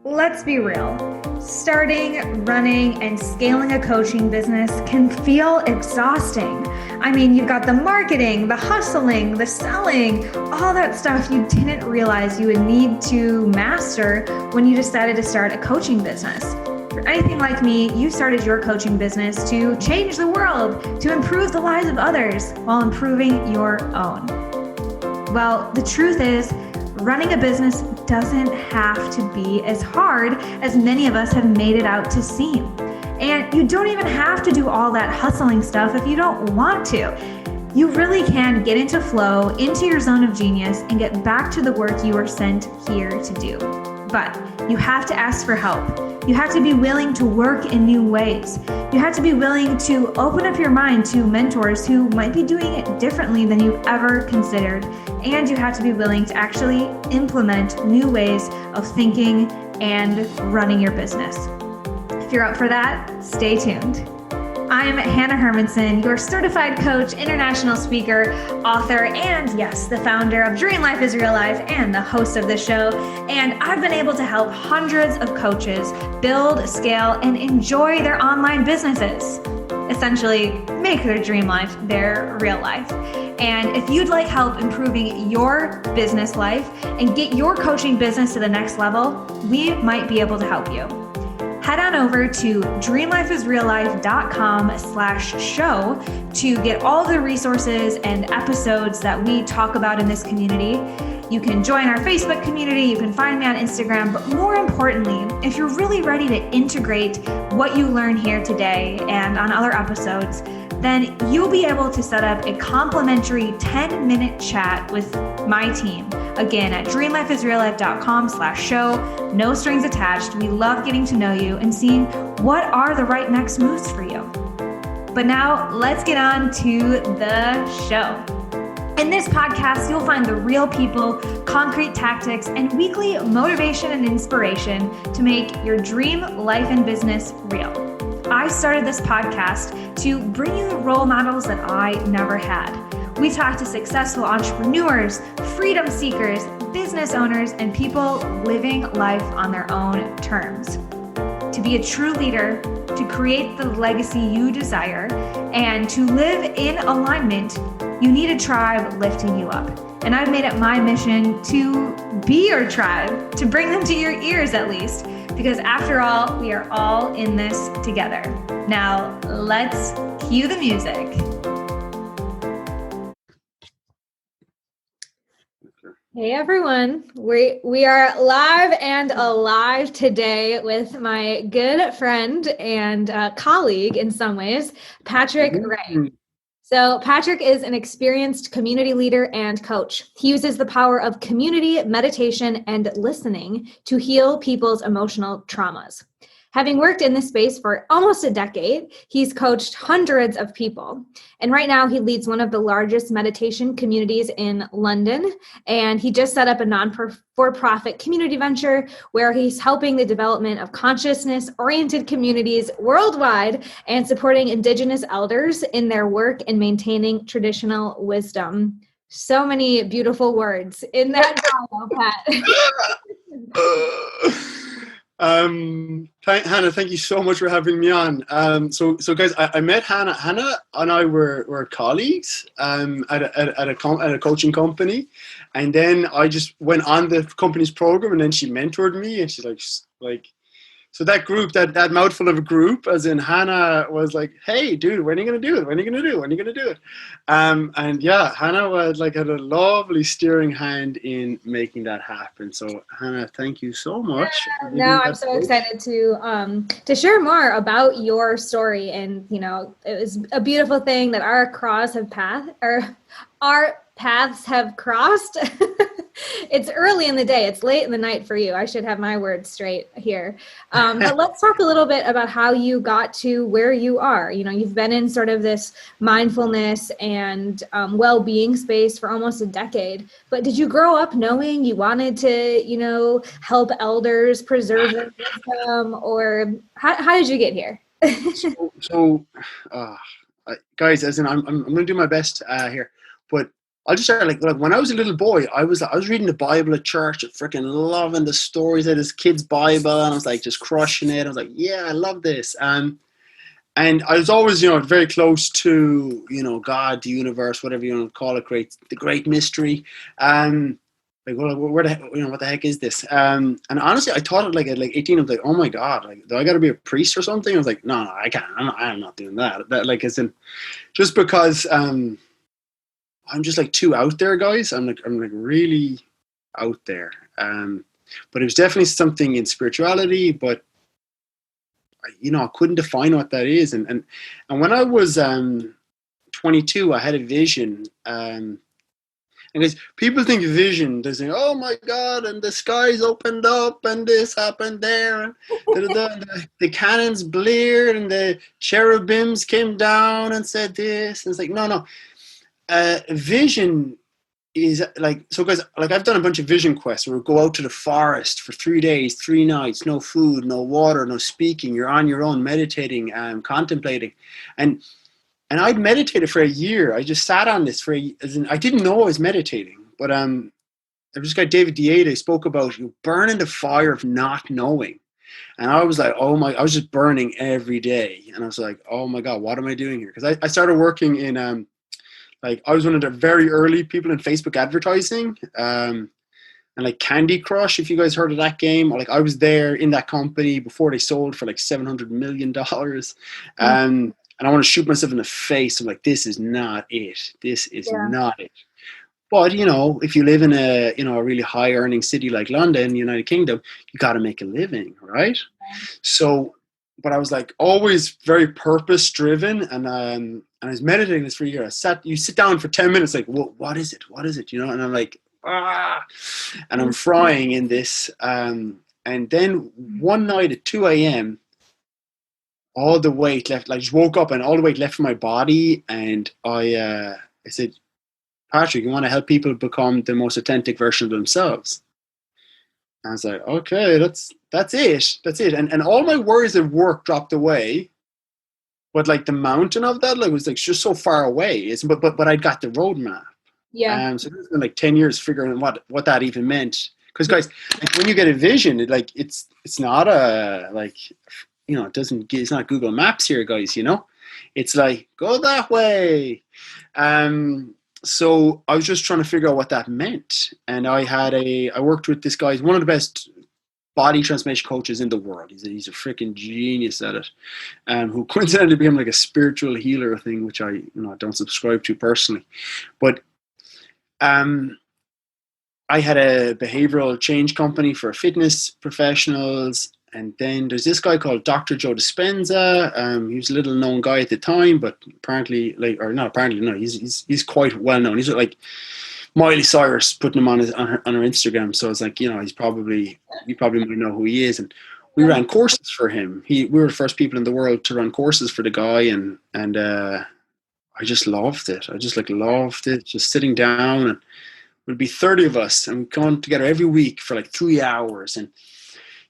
Let's be real. Starting, running, and scaling a coaching business can feel exhausting. I mean, you've got the marketing, the hustling, the selling, all that stuff you didn't realize you would need to master when you decided to start a coaching business. For anything like me, you started your coaching business to change the world, to improve the lives of others while improving your own. Well, the truth is, running a business doesn't have to be as hard as many of us have made it out to seem. And you don't even have to do all that hustling stuff if you don't want to. You really can get into flow, into your zone of genius, and get back to the work you were sent here to do. But you have to ask for help. You have to be willing to work in new ways. You have to be willing to open up your mind to mentors who might be doing it differently than you've ever considered. And you have to be willing to actually implement new ways of thinking and running your business. If you're up for that, stay tuned. I'm Hannah Hermanson, your certified coach, international speaker, author, and yes, the founder of Dream Life is Real Life and the host of this show. And I've been able to help hundreds of coaches build, scale, and enjoy their online businesses. Essentially, make their dream life their real life. And if you'd like help improving your business life and get your coaching business to the next level, we might be able to help you. Head on over to dreamlifeisreallife.com/show to get all the resources and episodes that we talk about in this community. You can join our Facebook community, you can find me on Instagram, but more importantly, if you're really ready to integrate what you learn here today and on other episodes, then you'll be able to set up a complimentary 10-minute chat with my team. Again, at dreamlifeisreallife.com/show, no strings attached. We love getting to know you and seeing what are the right next moves for you. But now let's get on to the show. In this podcast, you'll find the real people, concrete tactics, and weekly motivation and inspiration to make your dream life and business real. I started this podcast to bring you role models that I never had. We talk to successful entrepreneurs, freedom seekers, business owners, and people living life on their own terms. To be a true leader, to create the legacy you desire, and to live in alignment, you need a tribe lifting you up. And I've made it my mission to be your tribe, to bring them to your ears at least, because after all, we are all in this together. Now, let's cue the music. Hey everyone, we are live and alive today with my good friend and colleague in some ways, Patrick Ray. So Patrick is an experienced community leader and coach. He uses the power of community, meditation, and listening to heal people's emotional traumas. Having worked in this space for almost a decade, he's coached hundreds of people. And right now he leads one of the largest meditation communities in London. And he just set up a non-for-profit community venture where he's helping the development of consciousness-oriented communities worldwide and supporting indigenous elders in their work in maintaining traditional wisdom. So many beautiful words in that bio, Pat. Hannah, thank you so much for having me on. So guys, I met Hannah. Hannah and I were colleagues at a coaching company, and then I just went on the company's program, and then she mentored me, and she's like. So that group, that mouthful of a group, as in Hannah was like, "Hey, dude, when are you gonna do it? When are you gonna do it? When are you gonna do it?" And yeah, Hannah was had a lovely steering hand in making that happen. So Hannah, thank you so much. No, I'm so excited to share more about your story, and it was a beautiful thing that our paths have crossed. It's early in the day. It's late in the night for you. I should have my words straight here. But let's talk a little bit about how you got to where you are. You've been in sort of this mindfulness and well-being space for almost a decade. But did you grow up knowing you wanted to, help elders preserve their wisdom, or how did you get here? Guys, as in I'm going to do my best here, but I'll just start like when I was a little boy, I was reading the Bible at church, freaking loving the stories of this kid's Bible, and I was like just crushing it. I was like, yeah, I love this. And I was always, very close to, God, the universe, whatever you want to call it, the great mystery. Like, well, where the heck, what the heck is this? And honestly, I thought it like at like 18, I was like, oh my God, like, do I got to be a priest or something? I was like, no, I can't. I'm not doing that. That like, as in, just because I'm just like too out there, guys. I'm like really out there. But it was definitely something in spirituality, but I couldn't define what that is. And when I was 22, I had a vision. And because people think vision, they say, "Oh my God!" and the skies opened up, and this happened there, and the cannons blared, and the cherubims came down and said this. And it's like, no. Vision is like, so guys, like I've done a bunch of vision quests where we go out to the forest for 3 days, 3 nights, no food, no water, no speaking. You're on your own, meditating and contemplating. And I'd meditated for a year. I just sat on this I didn't know I was meditating, but this guy David Dieta spoke about you burning the fire of not knowing. And I was like, I was just burning every day. And I was like, oh my God, what am I doing here? Because I started working in like I was one of the very early people in Facebook advertising, and like Candy Crush, if you guys heard of that game, like I was there in that company before they sold for like $700 million. And I want to shoot myself in the face. I'm like, this is not it. This is not it. But if you live in a really high earning city like London, United Kingdom, you got to make a living, right? So, but I was like always very purpose driven, and I was meditating this for a year. You sit down for 10 minutes, like, well, what is it? What is it? And I'm like, and I'm frying in this. And then one night at 2 a.m., all the weight left, like just woke up and all the weight left from my body. And I said, Patrick, you want to help people become the most authentic version of themselves? And I was like, okay, that's it. That's it. And all my worries of work dropped away. But like the mountain of that, like was like just so far away. But I got the roadmap. Yeah. So it's been like 10 years figuring out what that even meant. Because guys, like when you get a vision, it's not a like, it's not Google Maps here, guys. It's like go that way. So I was just trying to figure out what that meant, and I worked with this guy. He's one of the best body transformation coaches in the world. He's a freaking genius at it, who coincidentally became like a spiritual healer thing, which I don't subscribe to personally. But I had a behavioral change company for fitness professionals, and then there's this guy called Dr. Joe Dispenza. He was a little known guy at the time, but apparently, he's quite well known. He's like Miley Cyrus putting him on her Instagram. So it's like, you probably might know who he is. And we ran courses for him. We were the first people in the world to run courses for the guy, and I just loved it. I just loved it. Just sitting down, and there'd be 30 of us, and we'd come together every week for like 3 hours, and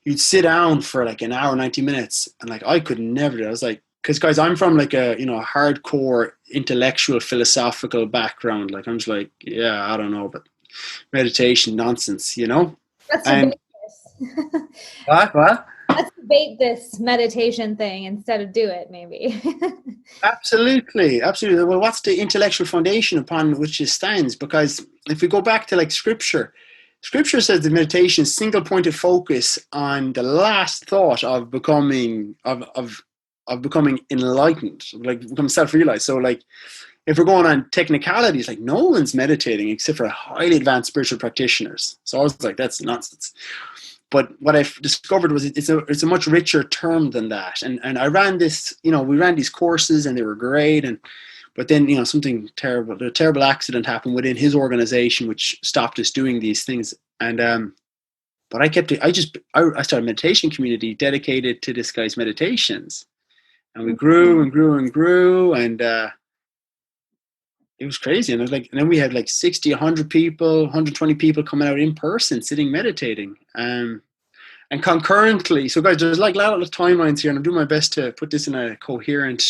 you'd sit down for like an hour, 90 minutes, and like I could never do it. I was like, because guys, I'm from like a hardcore intellectual philosophical background. Like I'm just like, yeah, I don't know, but meditation nonsense, Let's and debate this. what? Let's debate this meditation thing instead of do it, maybe. Absolutely. Well, what's the intellectual foundation upon which it stands? Because if we go back to like Scripture says that meditation is single pointed focus on the last thought of becoming becoming enlightened, like become self-realized. So like if we're going on technicalities, like no one's meditating except for highly advanced spiritual practitioners. So I was like, that's nonsense. But what I've discovered was it's a much richer term than that. And I ran this, we ran these courses and they were great. But then, something terrible, a terrible accident happened within his organization, which stopped us doing these things. And, but I started a meditation community dedicated to this guy's meditations. And we grew and grew and grew. And, it was crazy. And and then we had like 60, 100 people, 120 people coming out in person, sitting, meditating. And concurrently, so guys, there's like a lot of timelines here, and I'm doing my best to put this in a coherent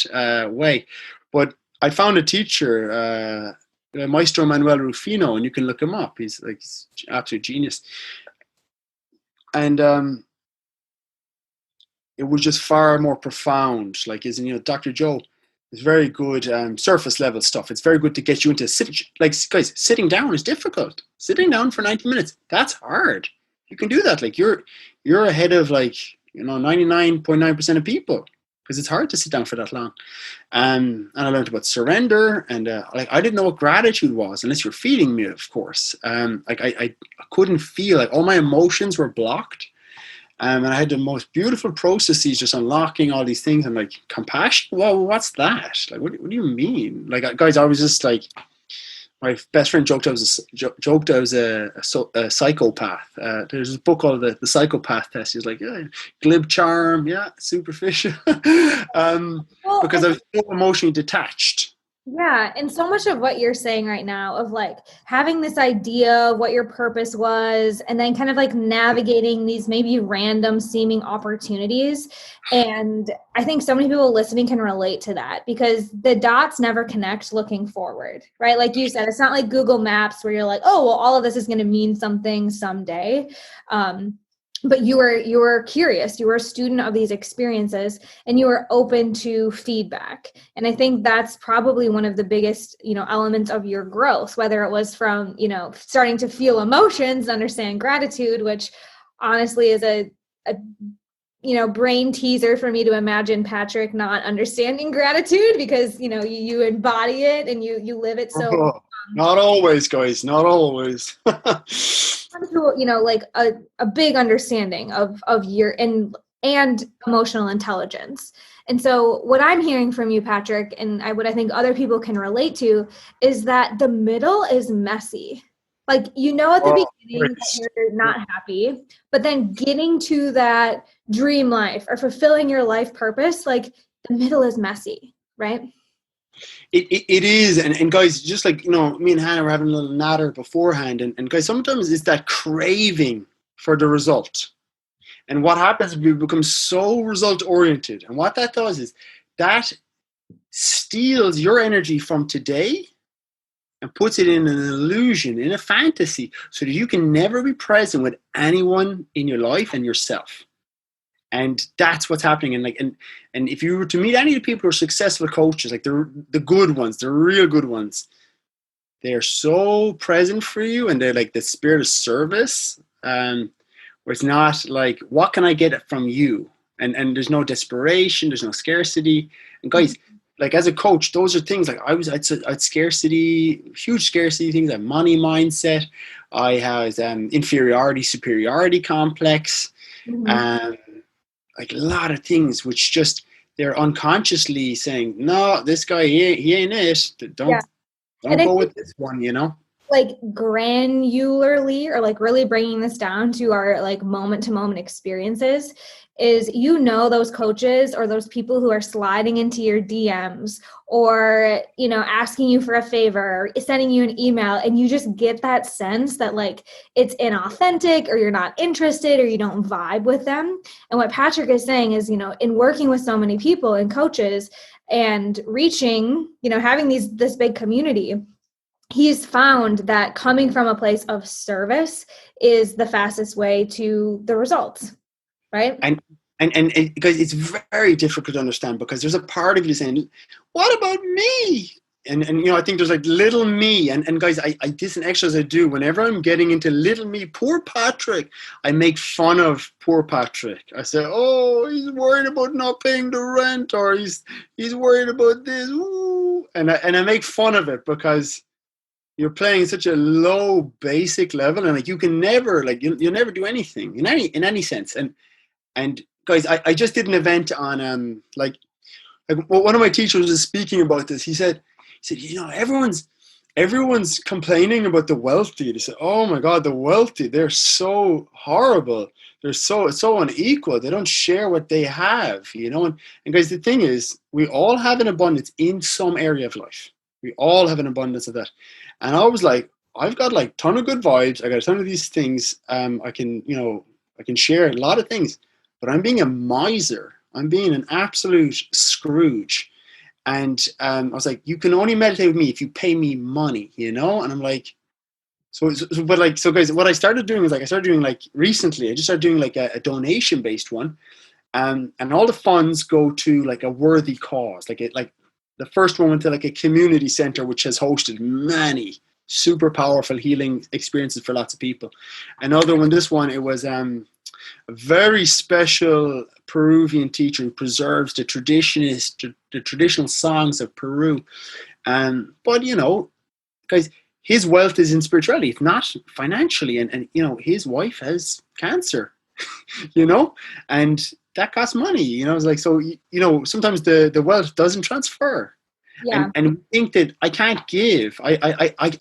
way. But I found a teacher Maestro Manuel Rufino, and you can look him up. He's absolute genius. And it was just far more profound. Like, as in, Dr. Joe is very good surface level stuff. It's very good to get you into like, guys, sitting down is difficult. Sitting down for 90 minutes, that's hard. You can do that. Like, you're ahead of 99.9% of people, because it's hard to sit down for that long. And I learned about surrender, and I didn't know what gratitude was unless you're feeding me, of course. I couldn't feel, like, all my emotions were blocked. And I had the most beautiful processes, just unlocking all these things. I'm like, compassion? Well, what's that? Like, what do you mean? Like, guys, I was just like, my best friend joked I was a psychopath. There's a book called the Psychopath Test. He's like, yeah, glib charm, yeah, superficial, because I was so emotionally detached. Yeah. And so much of what you're saying right now, of like having this idea of what your purpose was, and then kind of like navigating these maybe random seeming opportunities. And I think so many people listening can relate to that, because the dots never connect looking forward, right? Like you said, it's not like Google Maps where you're like, oh, well, all of this is going to mean something someday. But you were curious, you were a student of these experiences, and you were open to feedback. And I think that's probably one of the biggest, elements of your growth, whether it was from, starting to feel emotions, understand gratitude, which honestly is a brain teaser for me to imagine Patrick not understanding gratitude, because, you embody it and you live it. So not always, guys, not always. Like a big understanding of your and emotional intelligence. And so what I'm hearing from you, Patrick, and what I think other people can relate to, is that the middle is messy. Like, at the beginning that you're not happy, but then getting to that dream life or fulfilling your life purpose, like the middle is messy, right? It is, and guys, just like, me and Hannah were having a little natter beforehand, and guys, sometimes it's that craving for the result. And what happens is we become so result oriented, and what that does is that steals your energy from today and puts it in an illusion, in a fantasy, so that you can never be present with anyone in your life and yourself. And that's what's happening. And if you were to meet any of the people who are successful coaches, like the good ones, the real good ones, they are so present for you, and they're like the spirit of service, where it's not like, what can I get from you? And there's no desperation, there's no scarcity. And guys, like, as a coach, those are things like I'd scarcity, huge scarcity things, like money mindset. I had inferiority, superiority complex. Like a lot of things which just, they're unconsciously saying, no, this guy, he ain't it. Don't go with this one, Like granularly, or like really bringing this down to our like moment to moment experiences, is, those coaches or those people who are sliding into your DMs, or, asking you for a favor, or sending you an email, and you just get that sense that like it's inauthentic, or you're not interested, or you don't vibe with them. And what Patrick is saying is, in working with so many people and coaches and reaching, having this big community, he's found that coming from a place of service is the fastest way to the results, right? And guys, it's very difficult to understand, because there's a part of you saying, what about me? And I think there's like little me, and guys, this is an exercise I do whenever I'm getting into little me. Poor Patrick, I make fun of poor Patrick. I say, oh, he's worried about not paying the rent, or he's worried about this. Ooh. And I make fun of it, because you're playing such a low basic level, and like you can never, like, you'll never do anything in any sense. And guys, I just did an event on like one of my teachers was speaking about this. He said, everyone's complaining about the wealthy. They said, oh my God, the wealthy, they're so horrible. They're so unequal. They don't share what they have, And guys, the thing is, we all have an abundance in some area of life. We all have an abundance of that. And I was like, I've got like a ton of good vibes. I got a ton of these things. I can share a lot of things, but I'm being a miser. I'm being an absolute Scrooge. And I was like, you can only meditate with me if you pay me money, you know? And I'm like, so guys, what I started doing is like, I started doing like recently, I just started doing like a donation based one. And all the funds go to like a worthy cause. Like the first one went to like a community center, which has hosted many super powerful healing experiences for lots of people. Another one, this one, it was a very special Peruvian teacher who preserves the traditional songs of Peru. But you know, guys, his wealth is in spirituality. It's not financially. And you know, his wife has cancer, you know, and that costs money, you know. It's like, so, you know, sometimes the wealth doesn't transfer. Yeah. And we think that I can't give. I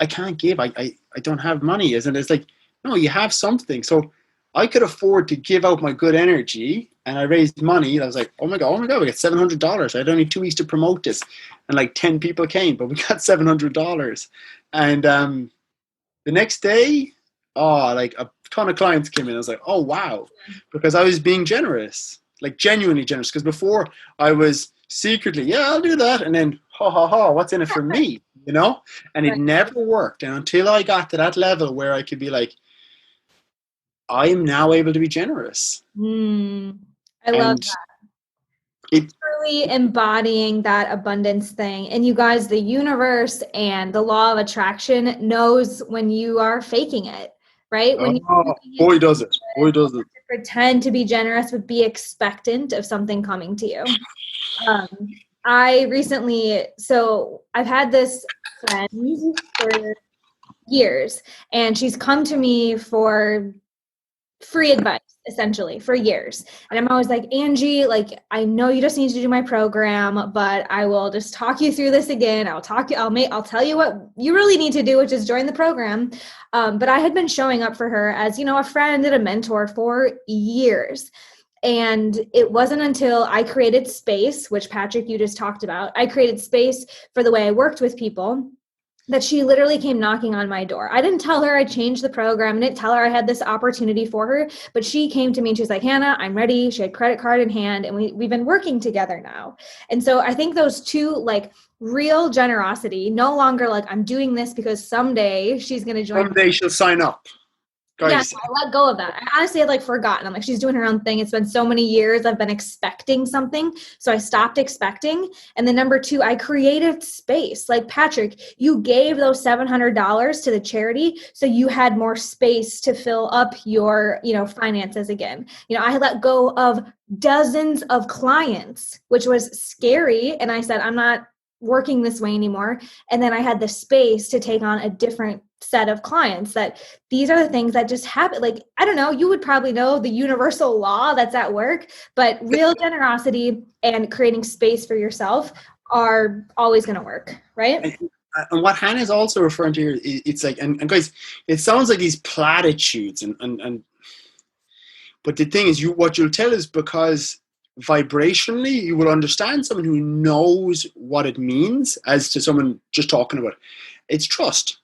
can't give. I don't have money. Isn't it? It's like, no, you have something. So I could afford to give out my good energy, and I raised money. I was like, oh my god, we got $700. I had only 2 weeks to promote this, and like 10 people came, but we got $700. And the next day, oh, like a ton of clients came in. I was like, oh wow, because I was being generous, like genuinely generous. Because before I was secretly, yeah, I'll do that, and then ha ha ha, what's in it for me, you know? And it Right. never worked. And until I got to that level where I could be like, I am now able to be generous, I love and it. really embodying that abundance thing. And you guys, the universe and the law of attraction knows when you are faking it, right? When Oh, you boy, does it! Boy, does it! pretend to be generous, but be expectant of something coming to you. I recently, so I've had this friend for years, and she's come to me for free advice essentially for years. And I'm always like, Angie, like, I know you just need to do my program, but I will just talk you through this again. I'll tell you what you really need to do, which is join the program. But I had been showing up for her as, you know, a friend and a mentor for years. And it wasn't until I created space, which Patrick, you just talked about, I created space for the way I worked with people, that she literally came knocking on my door. I didn't tell her I changed the program. I didn't tell her I had this opportunity for her, but she came to me and she was like, Hannah, I'm ready. She had credit card in hand, and we've been working together now. And so I think those two, like, real generosity, no longer like, I'm doing this because someday she's going to join. Someday she'll sign up, Yeah, guys. I let go of that. I honestly had like forgotten. I'm like, she's doing her own thing. It's been so many years. I've been expecting something. So I stopped expecting. And then number two, I created space. Like, Patrick, you gave those $700 to the charity, so you had more space to fill up your, you know, finances again. You know, I let go of dozens of clients, which was scary. And I said, I'm not working this way anymore. And then I had the space to take on a different set of clients. That these are the things that just happen. Like, I don't know, you would probably know the universal law that's at work, but real generosity and creating space for yourself are always going to work, right? And what Hannah's also referring to here, it's like, and guys, it sounds like these platitudes, and but the thing is, what you'll tell is, because vibrationally you will understand someone who knows what it means as to someone just talking about it. It's trust.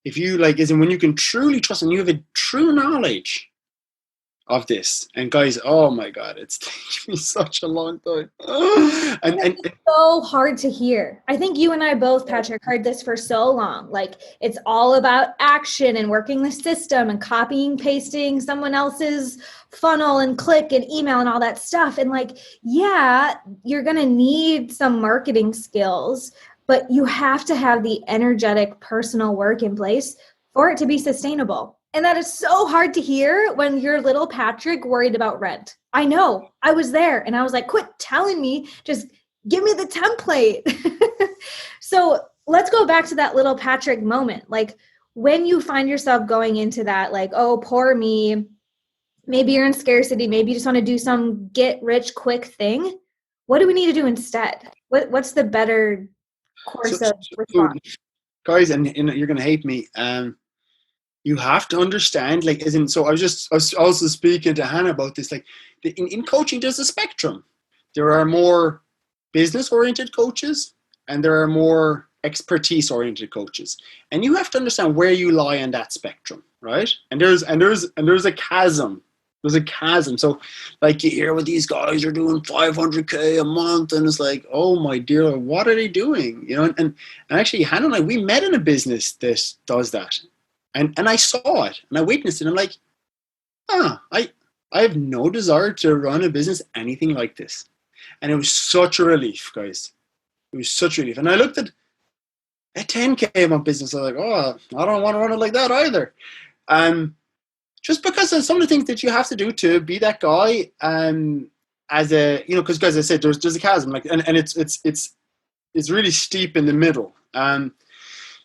If you like, as in when you can truly trust and you have a true knowledge of this. And guys, oh my god, it's taken me such a long time. and So hard to hear. I think you and I both, Patrick, heard this for so long. Like, it's all about action and working the system and copying, pasting someone else's funnel and click and email and all that stuff. And like, yeah, you're going to need some marketing skills, but you have to have the energetic personal work in place for it to be sustainable. And that is so hard to hear when you're little Patrick worried about rent. I know, I was there, and I was like, quit telling me, just give me the template. So let's go back to that little Patrick moment. Like, when you find yourself going into that, like, oh, poor me, maybe you're in scarcity, maybe you just want to do some get rich quick thing. What do we need to do instead? What's the better so, course of so response? guys, and you're gonna hate me. You have to understand, like, as in, so I was also speaking to Hannah about this, like, in coaching, there's a spectrum. There are more business-oriented coaches, and there are more expertise-oriented coaches. And you have to understand where you lie on that spectrum, right? And there's a chasm There's a chasm. So like you hear what these guys are doing 500K a month, and it's like, oh my dear Lord, what are they doing? You know, and actually Hannah and I, we met in a business that does that. And I saw it and I witnessed it. I'm like, I have no desire to run a business anything like this. And it was such a relief, guys. It was such a relief. And I looked at a 10K a month business. I was like, oh, I don't want to run it like that either. Just because of some of the things that you have to do to be that guy, as a, you know, because guys, I said there's a chasm, like, and it's really steep in the middle,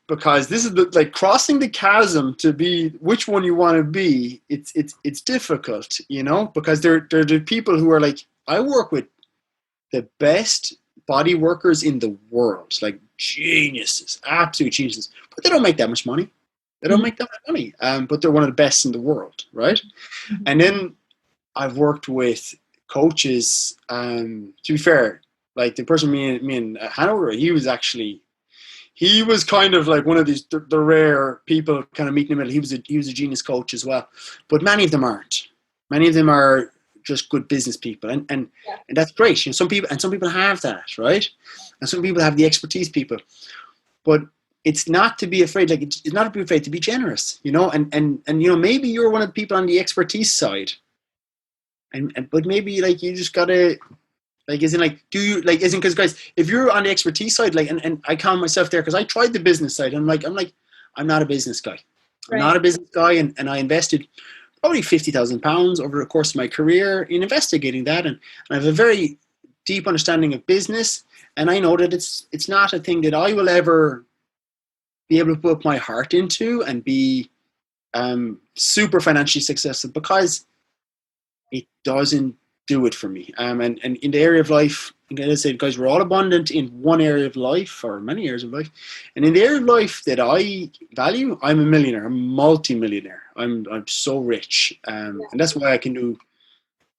because this is like crossing the chasm to be which one you want to be. It's difficult, you know, because they're the people who are like, I work with the best body workers in the world, like geniuses, absolute geniuses, but they don't make that much money. They don't make that much money, but they're one of the best in the world, right? Mm-hmm. And then I've worked with coaches. To be fair, like the person me and Hannah, he was kind of like one of these the rare people kind of meet in the middle. He was a genius coach as well, but many of them aren't. Many of them are just good business people, and that's great. You know, some people have that, right? And some people have the expertise people, but it's not to be afraid. Like it's not to be afraid to be generous, you know. And you know, maybe you're one of the people on the expertise side, but maybe like you just gotta, like, isn't like, do you like, isn't, because guys, if you're on the expertise side, like, and I count myself there because I tried the business side. I'm not a business guy. I'm not a business guy, and I invested probably £50,000 over the course of my career in investigating that, and I have a very deep understanding of business, and I know that it's not a thing that I will ever be able to put my heart into and be super financially successful, because it doesn't do it for me. And in the area of life, like I said, guys, we're all abundant in one area of life, or many areas of life. And in the area of life that I value, I'm a millionaire. I'm a multi-millionaire. I'm so rich, and that's why I can do.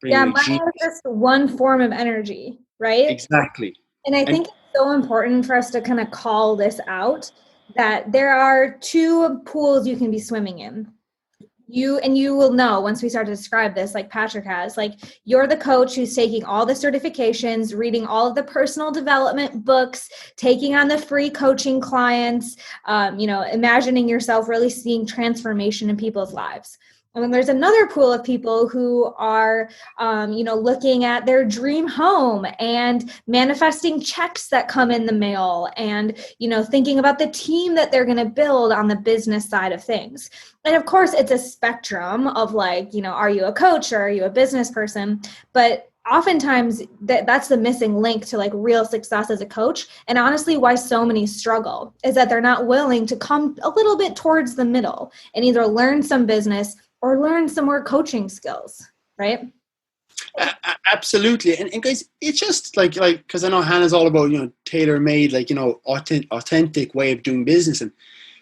Money is just one form of energy, right? Exactly. And I think it's so important for us to kind of call this out, that there are two pools you can be swimming in. You will know once we start to describe this, like Patrick has, like, you're the coach who's taking all the certifications, reading all of the personal development books, taking on the free coaching clients, imagining yourself really seeing transformation in people's lives. And then there's another pool of people who are, looking at their dream home and manifesting checks that come in the mail, and, thinking about the team that they're going to build on the business side of things. And of course, it's a spectrum of like, are you a coach or are you a business person? But oftentimes that's the missing link to like real success as a coach. And honestly, why so many struggle is that they're not willing to come a little bit towards the middle and either learn some business or learn some more coaching skills, right? Absolutely. And guys, it's just like, because I know Hannah's all about, tailor-made, like, authentic way of doing business. And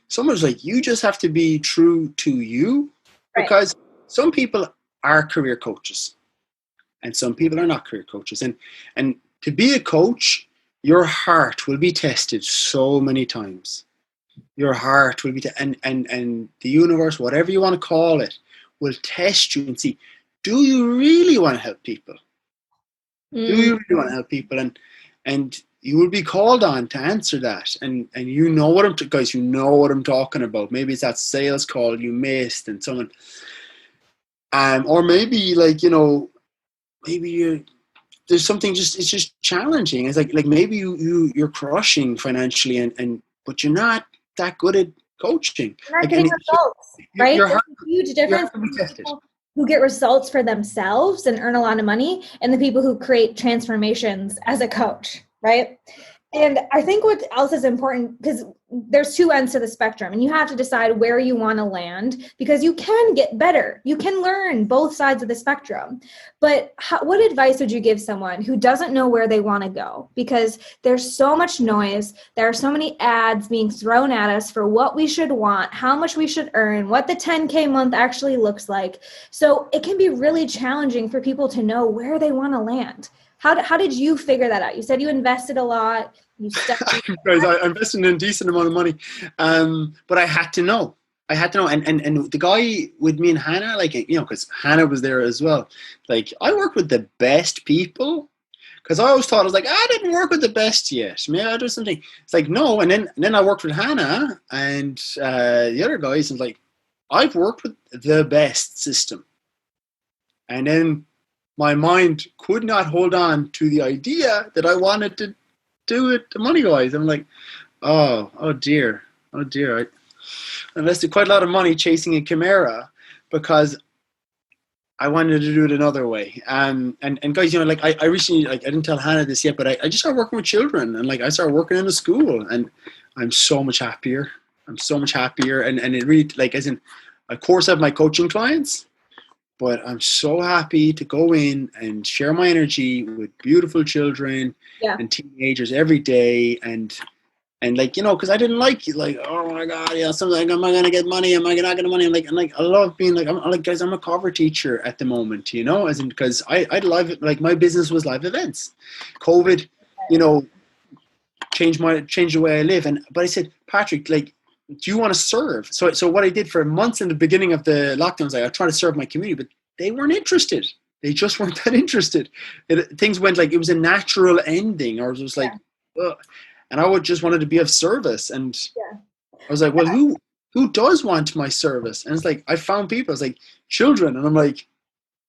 someone's like, you just have to be true to you, because some people are career coaches and some people are not career coaches. And to be a coach, your heart will be tested so many times. Your heart will be, and the universe, whatever you want to call it, will test you and see, do you really want to help people? Do you really want to help people? And you will be called on to answer that. And you know what guys, you know what I'm talking about. Maybe it's that sales call you missed and someone, or maybe like, maybe there's something it's just challenging. It's like maybe you're crushing financially but you're not that good at coaching. You're not getting results, right? There's a huge difference between people who get results for themselves and earn a lot of money and the people who create transformations as a coach, right? And I think what else is important, because there's two ends to the spectrum, and you have to decide where you want to land, because you can get better. You can learn both sides of the spectrum. But what advice would you give someone who doesn't know where they want to go? Because there's so much noise. There are so many ads being thrown at us for what we should want, how much we should earn, what the 10K month actually looks like. So it can be really challenging for people to know where they want to land. How did you figure that out? You said you invested a lot. You studied. Guys, I invested in a decent amount of money, but I had to know. I had to know, and the guy with me and Hannah, like, you know, because Hannah was there as well. Like, I work with the best people, because I always thought, I was like, I didn't work with the best yet. Maybe I'll do something. It's like, no. And then I worked with Hannah and the other guys, and like, I've worked with the best system. And then my mind could not hold on to the idea that I wanted to do it the money wise. I'm like, oh dear, oh dear. I invested quite a lot of money chasing a Chimera because I wanted to do it another way. And guys, you know, like I recently, like, I didn't tell Hannah this yet, but I just started working with children, and like I started working in a school, and I'm so much happier. I'm so much happier, and it really, like, as in, of course, I have my coaching clients, but I'm so happy to go in and share my energy with beautiful children Yeah. and teenagers every day, and like, you know, because I didn't like it, like, oh my god, yeah, something like, am I gonna get money? Am I not getting money? And like I love being like, I'm like, guys, I'm a cover teacher at the moment, you know, as in, because I live, like, my business was live events. COVID, you know, changed the way I live, but I said, Patrick, like, do you want to serve? So what I did for months in the beginning of the lockdowns, I tried to serve my community, but they weren't interested. They just weren't that interested. Things went like, it was a natural ending, or it was like, ugh. And I would just wanted to be of service. And I was like, well, who does want my service? And it's like, I found people. It's like children, and I'm like,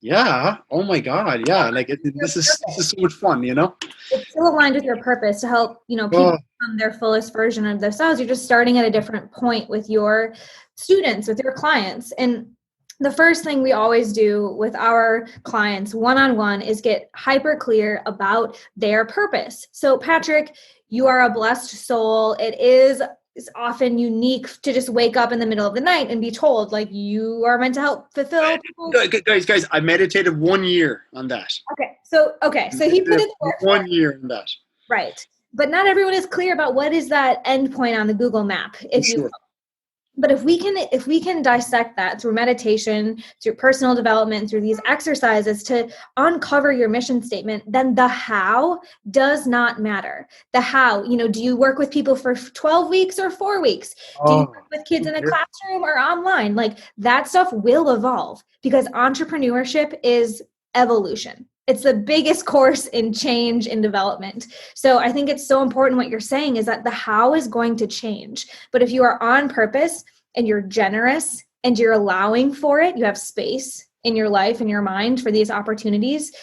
yeah, oh my god, yeah, like this is so much fun, you know. It's still aligned with your purpose to help, you know, people become their fullest version of themselves. You're just starting at a different point with your students, with your clients. And the first thing we always do with our clients one-on-one is get hyper clear about their purpose. So Patrick, you are a blessed soul. It's often unique to just wake up in the middle of the night and be told, like, you are meant to help fulfill people. Guys, I meditated 1 year on that. Okay, so he put in the work 1 year on that. Right. But not everyone is clear about what is that endpoint on the Google map, if you will. But if we can dissect that through meditation, through personal development, through these exercises to uncover your mission statement, then the how does not matter. The how, you know, do you work with people for 12 weeks or 4 weeks? Do you work with kids in a classroom or online? Like, that stuff will evolve, because entrepreneurship is evolution. It's the biggest course in change and development. So I think it's so important what you're saying is that the how is going to change. But if you are on purpose and you're generous and you're allowing for it, you have space in your life and your mind for these opportunities,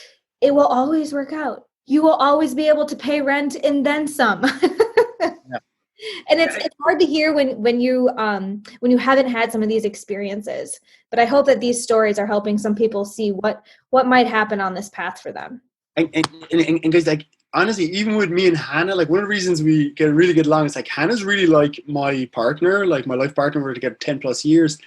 it will always work out. You will always be able to pay rent and then some. And it's hard to hear when you haven't had some of these experiences. But I hope that these stories are helping some people see what might happen on this path for them. And guys, like, honestly, even with me and Hannah, like, one of the reasons we really get along is, like, Hannah's really like my partner, like my life partner. We're together 10 plus years,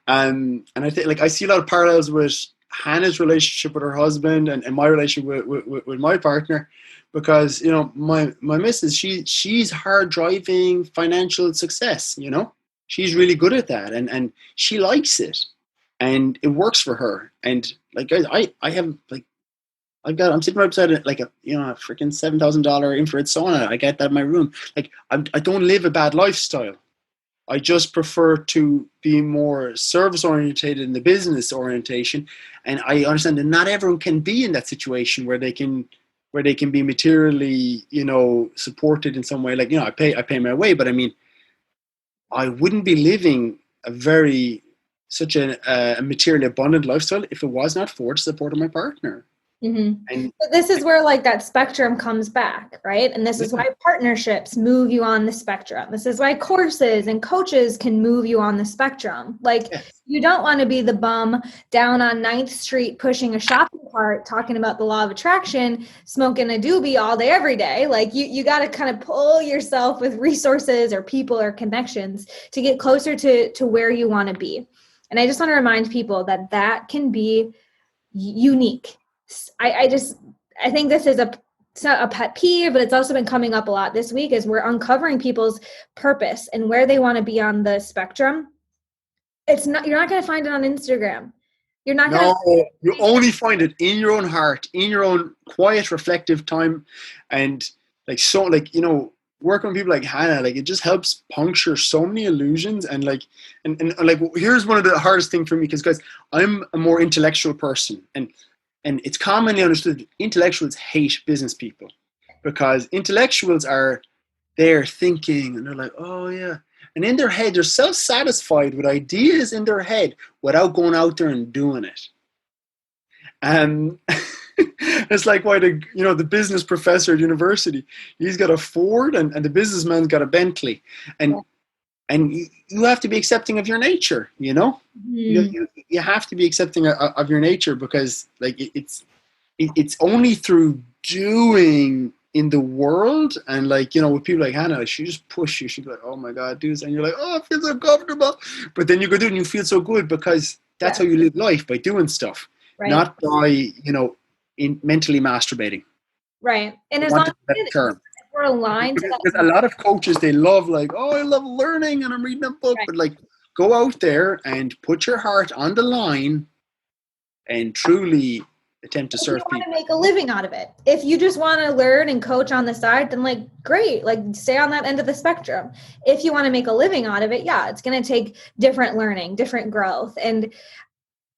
and I think, like, I see a lot of parallels with Hannah's relationship with her husband and my relationship with my partner. Because, you know, my missus, she's hard driving financial success, you know. She's really good at that, and she likes it, and it works for her. And, like, guys, I'm sitting right beside it, like, a freaking $7,000 infrared sauna. I get that in my room. Like, I don't live a bad lifestyle. I just prefer to be more service orientated in the business orientation, and I understand that not everyone can be in that situation where they can be materially, you know, supported in some way. Like, you know, I pay my way, but I mean, I wouldn't be living such a materially abundant lifestyle if it was not for the support of my partner. Mm-hmm. And so this is where, like, that spectrum comes back, right? And this is why partnerships move you on the spectrum. This is why courses and coaches can move you on the spectrum. Like, you don't want to be the bum down on 9th Street pushing a shopping cart, talking about the law of attraction, smoking a doobie all day, every day. Like, you got to kind of pull yourself with resources or people or connections to get closer to where you want to be. And I just want to remind people that can be unique. I think this is it's not a pet peeve, but it's also been coming up a lot this week as we're uncovering people's purpose and where they want to be on the spectrum. You're not going to find it on Instagram. You're not going to. You only find it in your own heart, in your own quiet, reflective time. And, like, so, like, you know, working with people like Hannah, like it just helps puncture so many illusions. And like, and like, here's one of the hardest thing for me, because guys, I'm a more intellectual person, and it's commonly understood that intellectuals hate business people, because intellectuals are there thinking and they're like, oh yeah. And in their head, they're self-satisfied with ideas in their head without going out there and doing it. And it's like why the business professor at university, he's got a Ford, and the businessman's got a Bentley. And you have to be accepting of your nature, you know? You have to be accepting of your nature, because like it's only through doing in the world. And like, with people like Hannah, like, she just push you. She'd be like, oh my God, do this. And you're like, oh, I feel so comfortable. But then you go do it and you feel so good, because that's how you live life, by doing stuff, not by, mentally masturbating. Right. And as long as we're aligned to that. Because a lot of coaches, they love like, oh, I love learning and I'm reading a book. But like, go out there and put your heart on the line and truly attempt to serve people. If you want to make a living out of it. If you just want to learn and coach on the side, then like, great, like stay on that end of the spectrum. If you want to make a living out of it, it's going to take different learning, different growth. And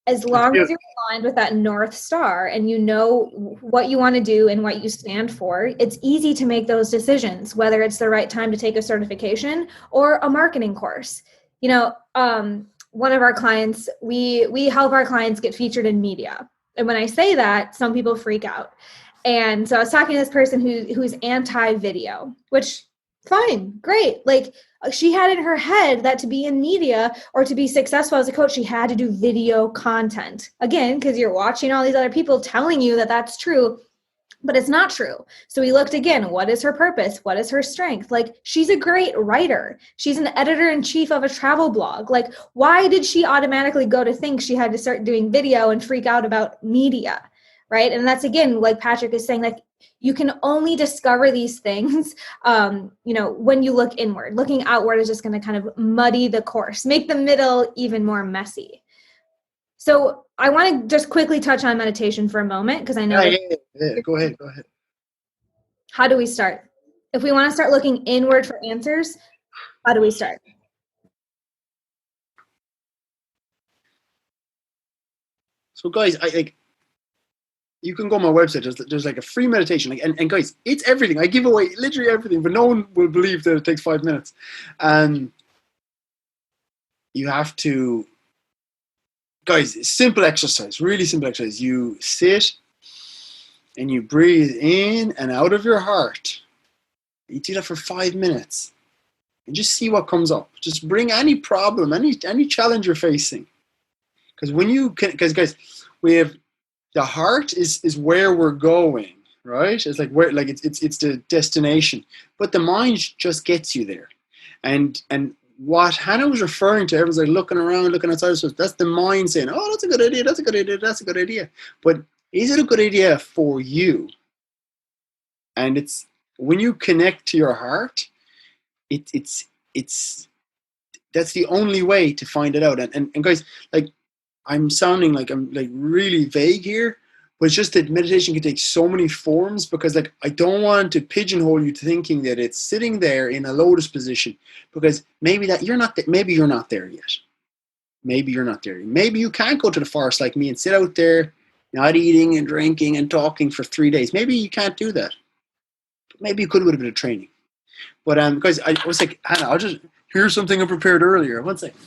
as long as you're aligned with that North Star and you know what you want to do and what you stand for, it's easy to make those decisions, whether it's the right time to take a certification or a marketing course. One of our clients, we help our clients get featured in media. And when I say that, some people freak out. And so I was talking to this person who's anti-video, which fine, great. Like she had in her head that to be in media or to be successful as a coach, she had to do video content. Again, because you're watching all these other people telling you that that's true, but it's not true. So we looked again, what is her purpose? What is her strength? Like she's a great writer. She's an editor-in-chief of a travel blog. Like why did she automatically go to think she had to start doing video and freak out about media? Right. And that's again, like Patrick is saying, like you can only discover these things, when you look inward. Looking outward is just going to kind of muddy the course, make the middle even more messy. So I want to just quickly touch on meditation for a moment, because I know. Go ahead. How do we start? If we want to start looking inward for answers, how do we start? So guys, you can go on my website. There's like a free meditation. And guys, it's everything. I give away literally everything, but no one will believe that it takes 5 minutes. And you have to, guys, simple exercise, really simple exercise. You sit and you breathe in and out of your heart. You do that for 5 minutes and just see what comes up. Just bring any problem, any challenge you're facing. Because guys, we have, the heart is where we're going, right? It's like where, like it's the destination, but the mind just gets you there. And what Hannah was referring to, everyone's like looking around, looking outside. So that's the mind saying, "Oh, that's a good idea. That's a good idea. That's a good idea." But is it a good idea for you? And it's when you connect to your heart, it's that's the only way to find it out. And guys, like, I'm sounding like I'm like really vague here, but it's just that meditation can take so many forms, because like I don't want to pigeonhole you to thinking that it's sitting there in a lotus position, because maybe you're not there yet. Maybe you're not there. Maybe you can't go to the forest like me and sit out there not eating and drinking and talking for 3 days. Maybe you can't do that. Maybe you could with a bit of training. But because I was like, Hannah, I'll just here's something I prepared earlier. One second.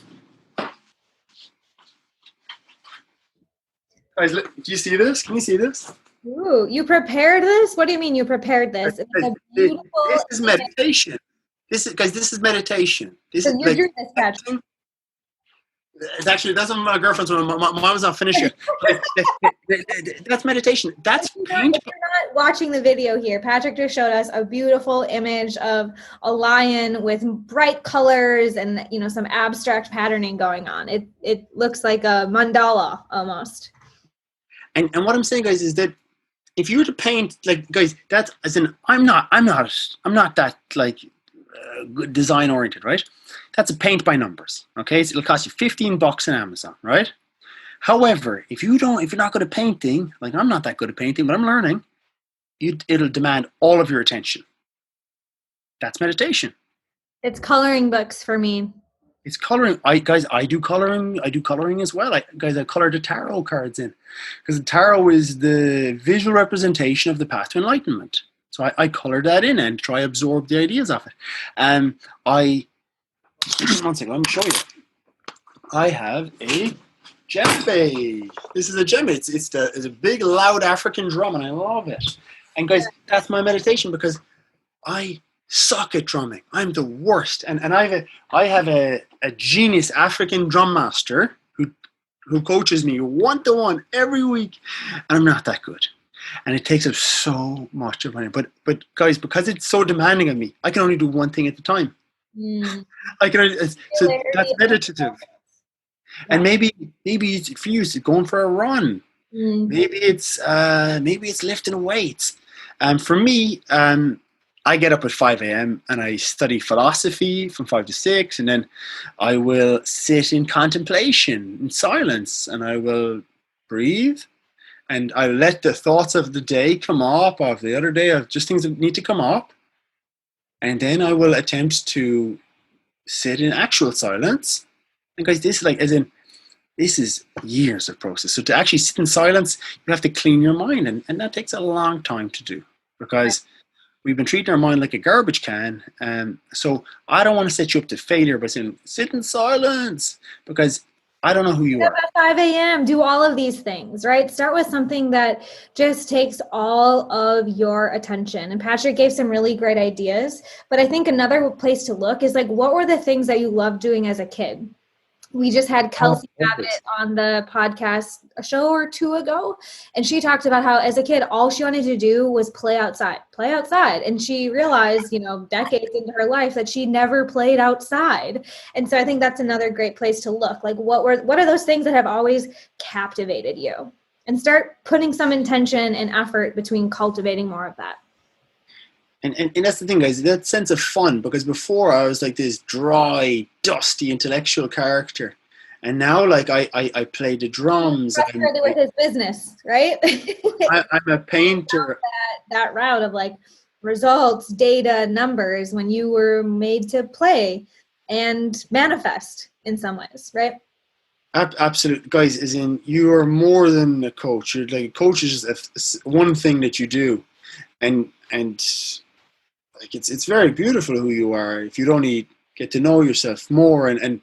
Guys, look, do you see this? Can you see this? Ooh, you prepared this? What do you mean you prepared this? It's a beautiful. This is meditation. This is meditation. This so is you're like, doing this, Patrick. It's actually, that's what my girlfriend's one. Mine was not finished yet. That's meditation. That's if you're not watching the video here, Patrick just showed us a beautiful image of a lion with bright colors and some abstract patterning going on. It looks like a mandala almost. And what I'm saying, guys, is that if you were to paint, like, guys, that's as in I'm not that like good design oriented, right? That's a paint by numbers. Okay, so it'll cost you $15 on Amazon, right? However, if you're not good at painting, like I'm not that good at painting, but I'm learning, it'll demand all of your attention. That's meditation. It's coloring books for me. It's coloring. I do coloring. I do coloring as well. I color the tarot cards in, because the tarot is the visual representation of the path to enlightenment. So I color that in and try absorb the ideas of it. I one second. Let me show you. I have a djembe. This is a djembe. It's a big loud African drum, and I love it. And guys, that's my meditation, because I suck at drumming. I'm the worst. And I have a genius African drum master who coaches me 1-to-1 every week, and I'm not that good. And it takes up so much of my time. But guys, because it's so demanding of me, I can only do one thing at a time. So that's meditative. And maybe it's for you, it's going for a run. Maybe it's lifting weights. For me, I get up at 5 a.m. and I study philosophy from 5 to 6, and then I will sit in contemplation, in silence, and I will breathe, and I let the thoughts of the day come up, of the other day, of just things that need to come up, and then I will attempt to sit in actual silence. And guys, this is years of process. So to actually sit in silence, you have to clean your mind, and that takes a long time to do, because we've been treating our mind like a garbage can. So I don't want to set you up to failure by saying, sit in silence, because I don't know who you are. At 5 a.m., do all of these things, right? Start with something that just takes all of your attention. And Patrick gave some really great ideas. But I think another place to look is like, what were the things that you loved doing as a kid? We just had Kelsey Babbitt on the podcast a show or two ago, and she talked about how as a kid, all she wanted to do was play outside. And she realized, decades into her life, that she never played outside. And so I think that's another great place to look. Like, what are those things that have always captivated you? And start putting some intention and effort between cultivating more of that. And that's the thing, guys, that sense of fun, because before I was like this dry, dusty, intellectual character. And now, like, I play the drums. Frustrated with his business, right? I'm a painter. That route of like results, data, numbers, when you were made to play and manifest in some ways, right? Absolutely, guys, as in, you are more than a coach. You're like, a coach is just one thing that you do. And like, it's very beautiful who you are if you'd only get to know yourself more, and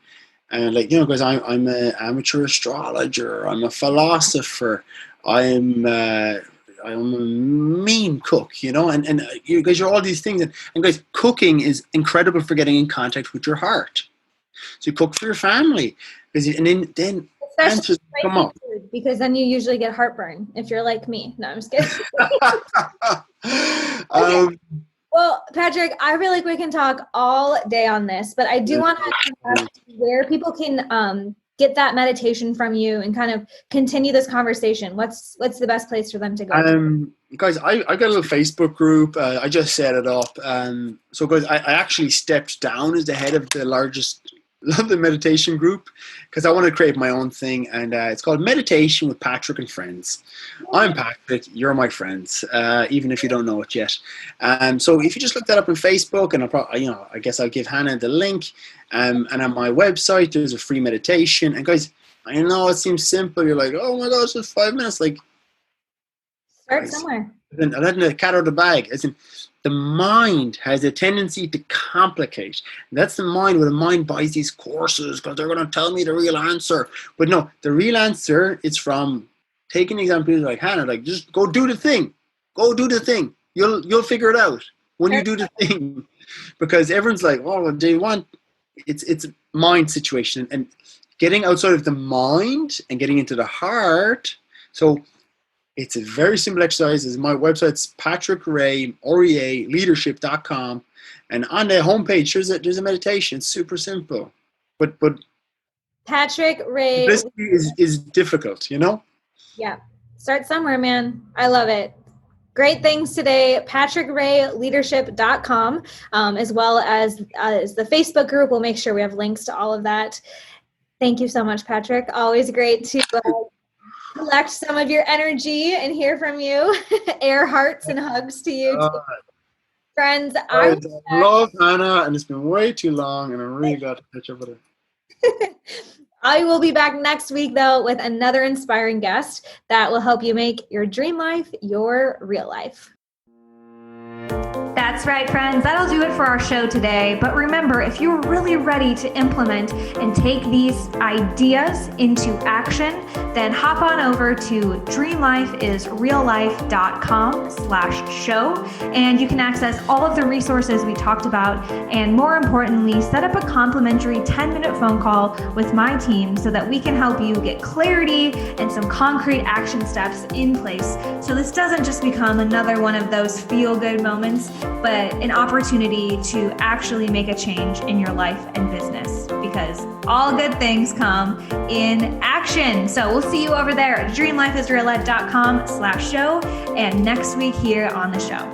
like, guys, I'm an amateur astrologer, I'm a philosopher, I'm a mean cook, and you guys are all these things, and guys, cooking is incredible for getting in contact with your heart. So you cook for your family, and then answers come up. Because then you usually get heartburn if you're like me. No, I'm just kidding. Okay. Well, Patrick, I feel like we can talk all day on this, but I do want to ask where people can get that meditation from you and kind of continue this conversation. What's the best place for them to go? Guys, I got a little Facebook group. I just set it up. So guys, I actually stepped down as the head of the meditation group, because I want to create my own thing, and it's called Meditation with Patrick and Friends. I'm Patrick, you're my friends, even if you don't know it yet. So if you just look that up on Facebook, and I guess I'll give Hannah the link, and on my website there's a free meditation. And guys, I know it seems simple, you're like, oh my gosh, it's 5 minutes. Like, start somewhere. I'm letting the cat out of the bag. As in, the mind has a tendency to complicate. That's the mind, where the mind buys these courses because they're going to tell me the real answer. But no, the real answer is from taking examples like Hannah, like, just go do the thing. Go do the thing. You'll figure it out when you do the thing. Because everyone's like, oh, well, do you want? It's a mind situation, and getting outside of the mind and getting into the heart. So it's a very simple exercise. My website's patrickray.leadership.com, and on the homepage there's a meditation. It's super simple, but Patrick Ray. This is difficult, Yeah, start somewhere, man. I love it. Great things today. PatrickRayLeadership.com, as well as the Facebook group. We'll make sure we have links to all of that. Thank you so much, Patrick. Always great to collect some of your energy and hear from you. Air hearts and hugs to you too. Friends, I love Hannah, and it's been way too long, and I'm really glad to catch up with her. I will be back next week, though, with another inspiring guest that will help you make your dream life your real life. That's right, friends. That'll do it for our show today. But remember, if you're really ready to implement and take these ideas into action, then hop on over to dreamlifeisreallife.com/show, and you can access all of the resources we talked about, and more importantly, set up a complimentary 10-minute phone call with my team so that we can help you get clarity and some concrete action steps in place, so this doesn't just become another one of those feel-good moments, but an opportunity to actually make a change in your life and business, because all good things come in action. So we'll see you over there at dreamlifeisreallife.com/show, and next week here on the show.